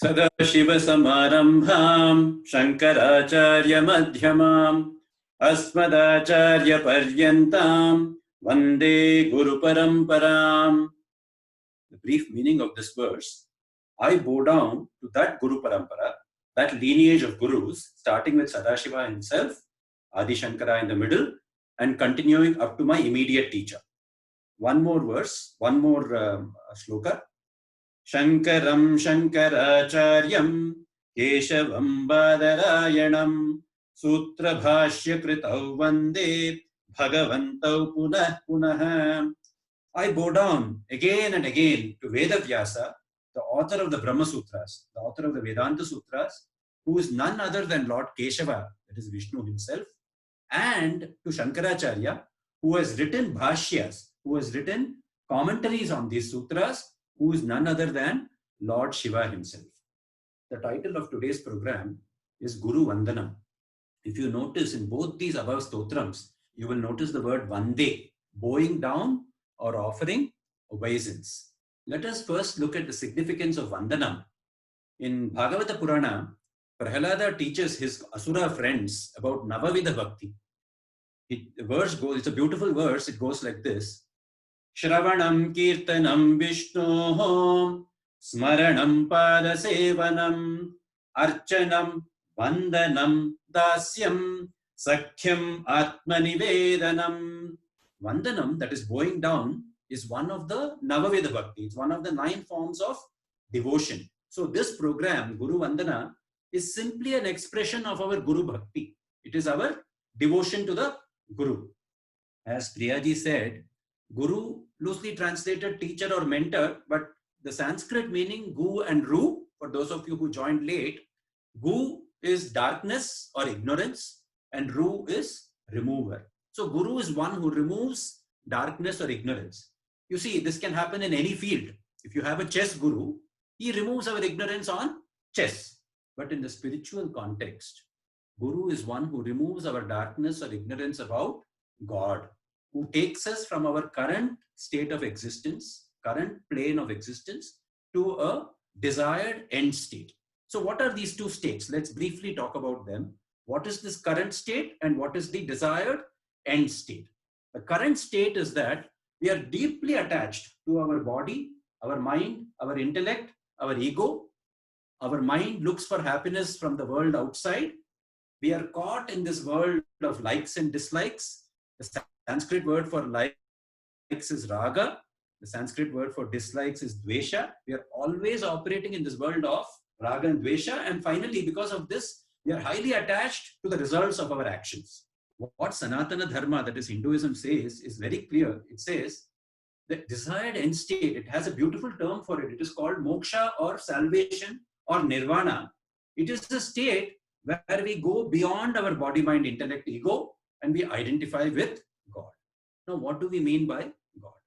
सदाशिवसमारम्भाम् शङ्कराचार्यमध्यमाम् अस्मदाचार्यपर्यन्ताम् वन्दे गुरुपरम्पराम्. The brief meaning of this verse: I bow down to that Guru Parampara, that lineage of gurus, starting with Sadashiva himself, Adi Shankara in the middle, and continuing up to my immediate teacher. One more verse, one more shloka. Shankaram Shankaracharyam Keshavam Badarayanam Sutra Bhashya Kritau Vande Bhagavantau Punah Punah. I bow down again and again to Vedavyasa, the author of the Brahma Sutras, the author of the Vedanta Sutras, who is none other than Lord Keshava, that is Vishnu himself, and to Shankaracharya, who has written Bhashyas, who has written commentaries on these sutras, who is none other than Lord Shiva himself. The title of today's program is Guru Vandanam. If you notice in both these above stotrams, you will notice the word Vande, bowing down or offering obeisance. Let us first look at the significance of Vandanam. In Bhagavata Purana, Prahalada teaches his Asura friends about Navavidha Bhakti. The verse goes, it's a beautiful verse, it goes like this. Shravanam Kirtanam Vishnohom Smaranam Padasevanam Archanam Vandanam Dasyam Sakhyam Atmanivedanam. Vandanam, that is bowing down, is one of the Navavedha Bhakti. It's one of the 9 forms of devotion. So this program, Guru Vandana, is simply an expression of our Guru Bhakti. It is our devotion to the Guru. As Priyaji said, Guru, loosely translated teacher or mentor, but the Sanskrit meaning Gu and Ru, for those of you who joined late, Gu is darkness or ignorance and Ru is remover. So Guru is one who removes darkness or ignorance. You see, this can happen in any field. If you have a chess guru, he removes our ignorance on chess. But in the spiritual context, Guru is one who removes our darkness or ignorance about God, who takes us from our current state of existence, current plane of existence, to a desired end state. So what are these 2 states? Let's briefly talk about them. What is this current state and what is the desired end state? The current state is that we are deeply attached to our body, our mind, our intellect, our ego. Our mind looks for happiness from the world outside. We are caught in this world of likes and dislikes. The Sanskrit word for likes is raga. The Sanskrit word for dislikes is dvesha. We are always operating in this world of raga and dvesha. And finally, because of this, we are highly attached to the results of our actions. What Sanatana Dharma, that is Hinduism, says is very clear. It says the desired end state, it has a beautiful term for it. It is called moksha or salvation or nirvana. It is a state where we go beyond our body, mind, intellect, ego, and we identify with God. Now, what do we mean by God?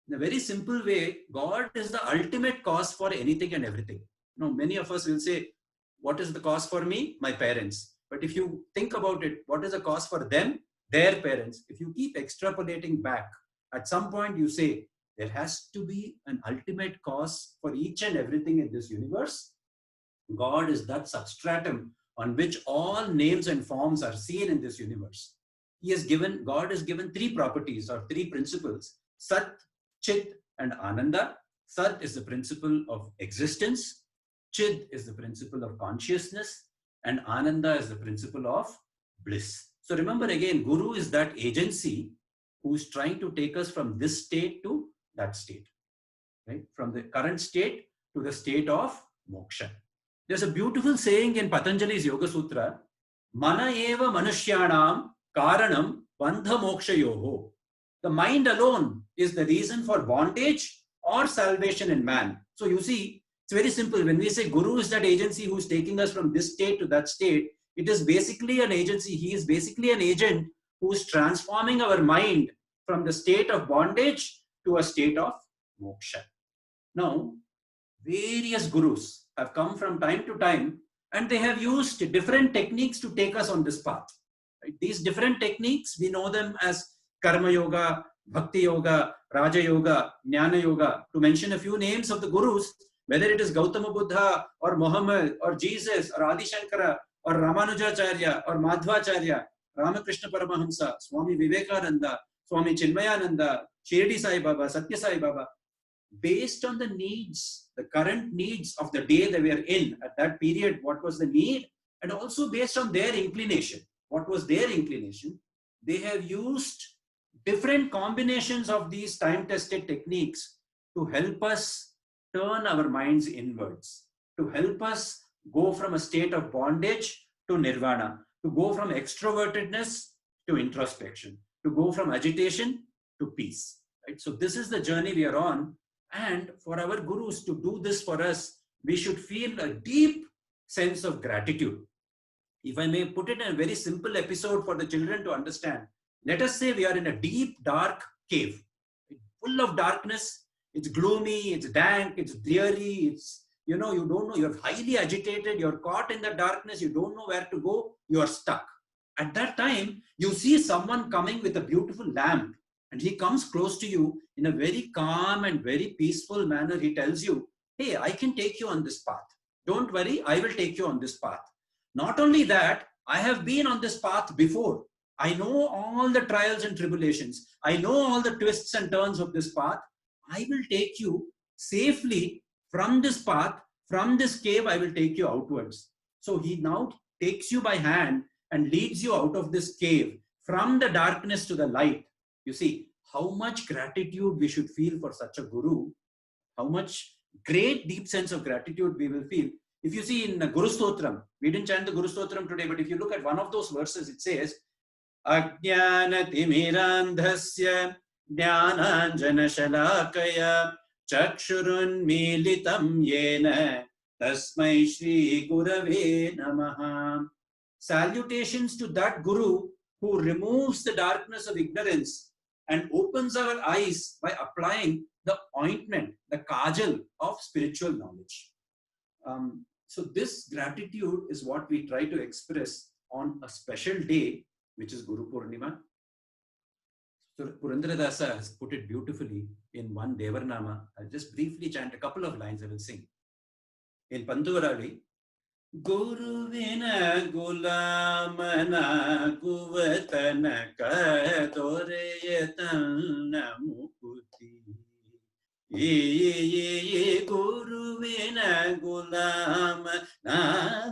In a very simple way, God is the ultimate cause for anything and everything. Now, many of us will say, what is the cause for me? My parents. But if you think about it, what is the cause for them? Their parents. If you keep extrapolating back, at some point you say, there has to be an ultimate cause for each and everything in this universe. God is that substratum on which all names and forms are seen in this universe. God has given 3 properties or 3 principles: Sat, Chit, and Ananda. Sat is the principle of existence. Chit is the principle of consciousness. And Ananda is the principle of bliss. So remember again, Guru is that agency who's trying to take us from this state to that state, right? From the current state to the state of moksha. There's a beautiful saying in Patanjali's Yoga Sutra, Mana eva manushyanam karanam bandha moksha yoho. The mind alone is the reason for bondage or salvation in man. So you see, it's very simple. When we say Guru is that agency who's taking us from this state to that state, it is basically an agency. He is basically an agent who's transforming our mind from the state of bondage to a state of moksha. Now, various gurus have come from time to time and they have used different techniques to take us on this path. Right? These different techniques, we know them as Karma Yoga, Bhakti Yoga, Raja Yoga, Jnana Yoga, to mention a few names of the gurus. whether it is Gautama Buddha or Muhammad or Jesus or Adi Shankara or Ramanujacharya or Madhvacharya, Ramakrishna Paramahamsa, Swami Vivekananda, Swami Chinmayananda, Shirdi Sai Baba, Satya Sai Baba, based on the needs, the current needs of the day that we are in, at that period, what was the need, and also based on their inclination. What was their inclination? They have used different combinations of these time-tested techniques to help us turn our minds inwards, to help us go from a state of bondage to nirvana, to go from extrovertedness to introspection, to go from agitation to peace. Right? So this is the journey we are on. And for our gurus to do this for us, we should feel a deep sense of gratitude. If I may put it in a very simple episode for the children to understand, let us say we are in a deep, dark cave, full of darkness. It's gloomy, it's dank, it's dreary, it's, you don't know, you're highly agitated, you're caught in the darkness, you don't know where to go, you are stuck. At that time, you see someone coming with a beautiful lamp, and he comes close to you in a very calm and very peaceful manner. He tells you, hey, I can take you on this path. Don't worry, I will take you on this path. Not only that, I have been on this path before. I know all the trials and tribulations. I know all the twists and turns of this path. I will take you safely from this path, from this cave, I will take you outwards. So he now takes you by hand and leads you out of this cave, from the darkness to the light. You see, how much gratitude we should feel for such a guru, how much great deep sense of gratitude we will feel. If you see in Guru Stotram, we didn't chant the Guru Stotram today, but if you look at one of those verses, it says, Ajnana Timirandhasya Jnananjana Shalakaya Chakshurun Militam Yena Tasmai Shri Gurave Namaha. Salutations to that Guru who removes the darkness of ignorance and opens our eyes by applying the ointment, the kajal of spiritual knowledge. So this gratitude is what we try to express on a special day, which is Guru Purnima. So Purandaradasa has put it beautifully in one Devarnama. I'll just briefly chant a couple of lines I will sing. In Pantuvarali, Guruvina gulamana kuvatana kadoreyatana mukuti. Guruvina gulamana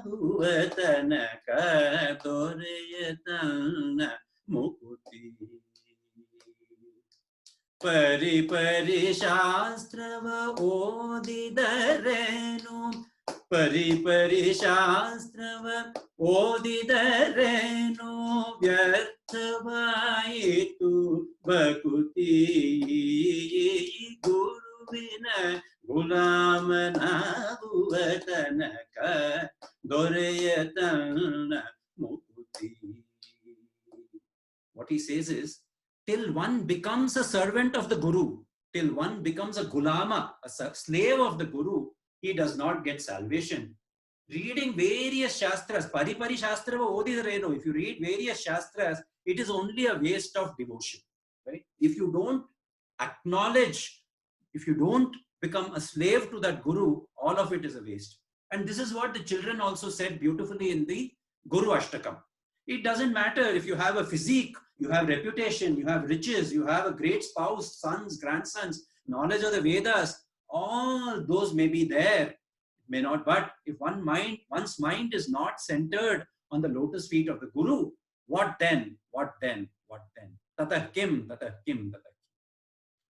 kuvatana kadoreyatana mukuti. Pari pari shastrava odidarenu Pari pari shastrava odidarenu vyarthavaitu bhakuti Guruvina gulamana guvatanaka doreyatana mukuti. What he says is, till one becomes a servant of the Guru, till one becomes a gulama, a slave of the Guru, he does not get salvation. Reading various shastras, Paripari Shastra Odidareno, if you read various shastras, it is only a waste of devotion. Right? If you don't acknowledge, if you don't become a slave to that Guru, all of it is a waste. And this is what the children also said beautifully in the Guru Ashtakam. It doesn't matter if you have a physique, you have reputation, you have riches, you have a great spouse, sons, grandsons, knowledge of the Vedas, all those may be there, may not, but if one's mind is not centered on the lotus feet of the Guru, what then? What then? What then? Tatah kim, tatah kim, tatah kim.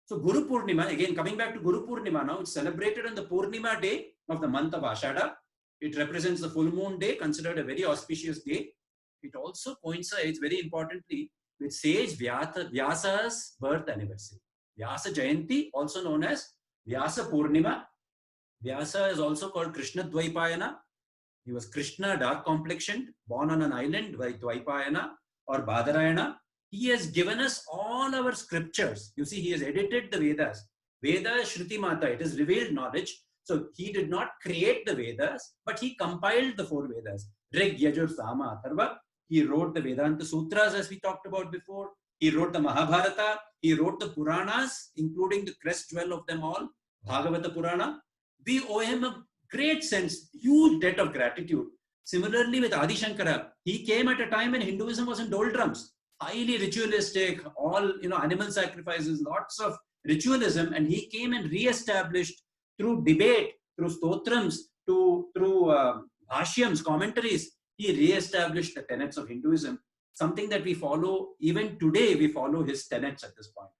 So Guru Purnima, again coming back to Guru Purnima now, it's celebrated on the Purnima day of the month of Ashada. It represents the full moon day, considered a very auspicious day. It also coincides very importantly with sage Vyasa's birth anniversary. Vyasa Jayanti, also known as Vyasa Purnima. Vyasa is also called Krishna Dvaipayana. He was Krishna, dark complexioned, born on an island by Dvaipayana or Badarayana. He has given us all our scriptures. You see, he has edited the Vedas. Veda is Shruti Mata, it is revealed knowledge. So he did not create the Vedas, but he compiled the 4 Vedas. Rig, Yajur, Sama, Atharva. He wrote the Vedanta Sutras, as we talked about before. He wrote the Mahabharata. He wrote the Puranas, including the crest jewel of them all, Bhagavata Purana. we owe him a great sense, huge debt of gratitude. Similarly with Adi Shankara, he came at a time when Hinduism was in doldrums, highly ritualistic, all animal sacrifices, lots of ritualism, and he came and re-established through debate, through stotrams, through bhashyams, commentaries. He re-established the tenets of Hinduism, something that we follow even today. We follow his tenets at this point.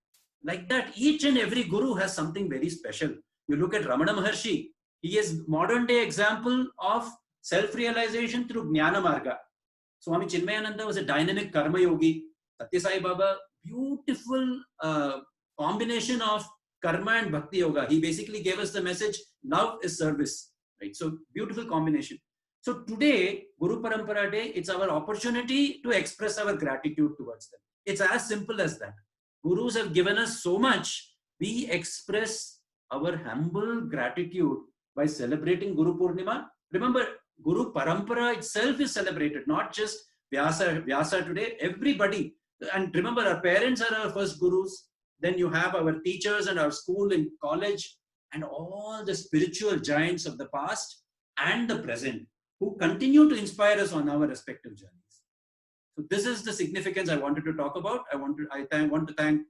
Like that, each and every guru has something very special. You look at Ramana Maharshi, he is modern day example of self-realization through Jnana Marga. Swami Chinmayananda was a dynamic karma yogi. Satya Sai Baba, beautiful combination of karma and bhakti yoga. He basically gave us the message, love is service. Right? So beautiful combination. So today, Guru Parampara Day, it's our opportunity to express our gratitude towards them. It's as simple as that. Gurus have given us so much. We express our humble gratitude by celebrating Guru Purnima. Remember, Guru Parampara itself is celebrated, not just Vyasa today, everybody. And remember, our parents are our first gurus. Then you have our teachers and our school and college and all the spiritual giants of the past and the present who continue to inspire us on our respective journeys. So this is the significance I wanted to talk about. I want to thank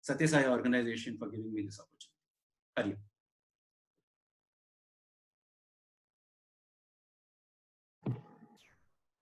Satya Sai organization for giving me this opportunity. Hari Om.